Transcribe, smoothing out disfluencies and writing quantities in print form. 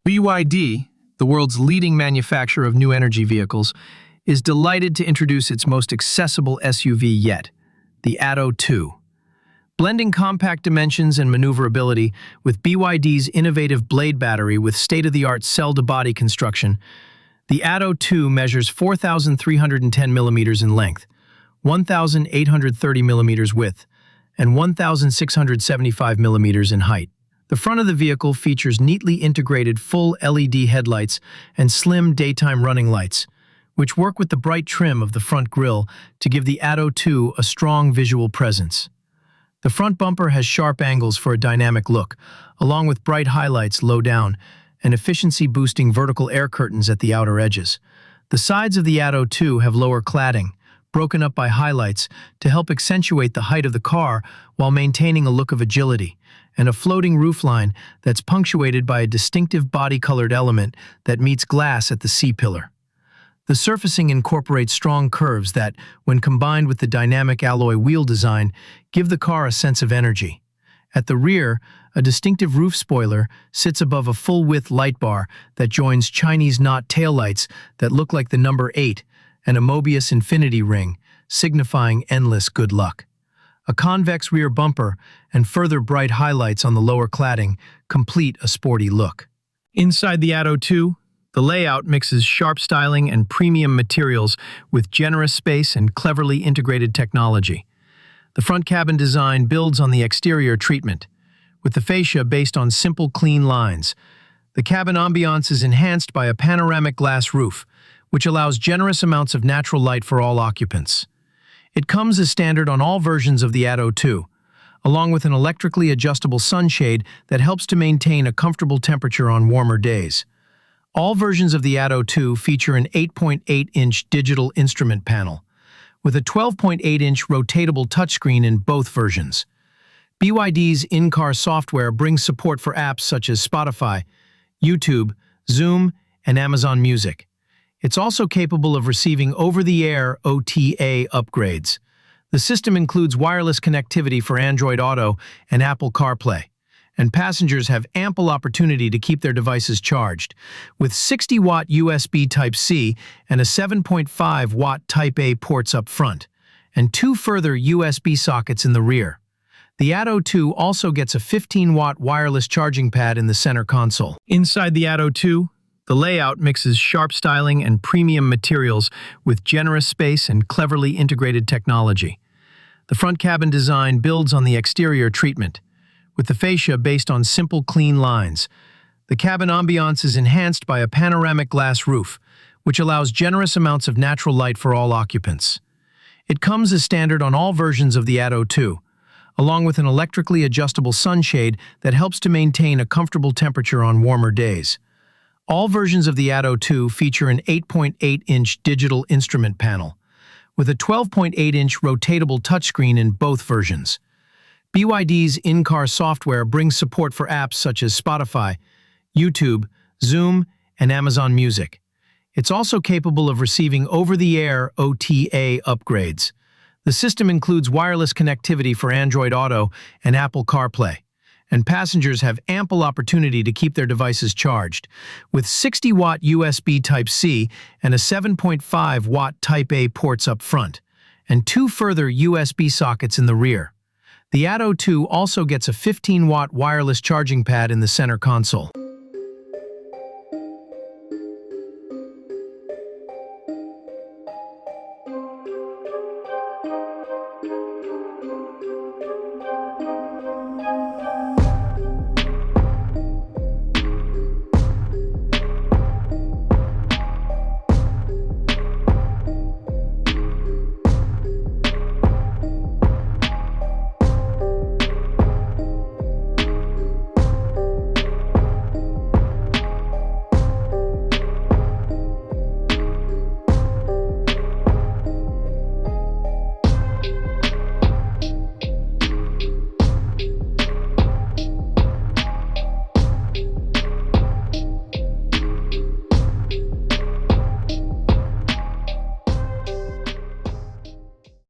BYD, the world's leading manufacturer of new energy vehicles, is delighted to introduce its most accessible SUV yet, the Atto 2. Blending compact dimensions and maneuverability with BYD's innovative blade battery with state-of-the-art cell-to-body construction, the Atto 2 measures 4,310 millimeters in length, 1,830 millimeters width, and 1,675 millimeters in height. The front of the vehicle features neatly integrated full LED headlights and slim daytime running lights, which work with the bright trim of the front grille to give the Atto 2 a strong visual presence. The front bumper has sharp angles for a dynamic look, along with bright highlights low down and efficiency-boosting vertical air curtains at the outer edges. The sides of the Atto 2 have lower cladding, broken up by highlights to help accentuate the height of the car while maintaining a look of agility, and a floating roofline that's punctuated by a distinctive body-colored element that meets glass at the C-pillar. The surfacing incorporates strong curves that, when combined with the dynamic alloy wheel design, give the car a sense of energy. At the rear, a distinctive roof spoiler sits above a full-width light bar that joins Chinese knot taillights that look like the number 8 and a Mobius infinity ring, signifying endless good luck. A convex rear bumper and further bright highlights on the lower cladding complete a sporty look. Inside the Atto 2, the layout mixes sharp styling and premium materials with generous space and cleverly integrated technology. The front cabin design builds on the exterior treatment, with the fascia based on simple, clean lines. The cabin ambiance is enhanced by a panoramic glass roof, which allows generous amounts of natural light for all occupants. It comes as standard on all versions of the Atto 2, along with an electrically adjustable sunshade that helps to maintain a comfortable temperature on warmer days. All versions of the Atto 2 feature an 8.8-inch digital instrument panel, with a 12.8-inch rotatable touchscreen in both versions. BYD's in-car software brings support for apps such as Spotify, YouTube, Zoom, and Amazon Music. It's also capable of receiving over-the-air OTA upgrades. The system includes wireless connectivity for Android Auto and Apple CarPlay, and passengers have ample opportunity to keep their devices charged, with 60-watt USB Type-C and a 7.5-watt Type-A ports up front, and 2 further USB sockets in the rear. The Atto 2 also gets a 15-watt wireless charging pad in the center console. Inside the Atto 2, the layout mixes sharp styling and premium materials with generous space and cleverly integrated technology. The front cabin design builds on the exterior treatment, with the fascia based on simple, clean lines. The cabin ambiance is enhanced by a panoramic glass roof, which allows generous amounts of natural light for all occupants. It comes as standard on all versions of the Atto 2, along with an electrically adjustable sunshade that helps to maintain a comfortable temperature on warmer days. All versions of the Atto 2 feature an 8.8-inch digital instrument panel, with a 12.8-inch rotatable touchscreen in both versions. BYD's in-car software brings support for apps such as Spotify, YouTube, Zoom, and Amazon Music. It's also capable of receiving over-the-air OTA upgrades. The system includes wireless connectivity for Android Auto and Apple CarPlay, and passengers have ample opportunity to keep their devices charged, with 60-watt USB Type-C and a 7.5-watt Type-A ports up front, and 2 further USB sockets in the rear. The Atto 2 also gets a 15-watt wireless charging pad in the center console.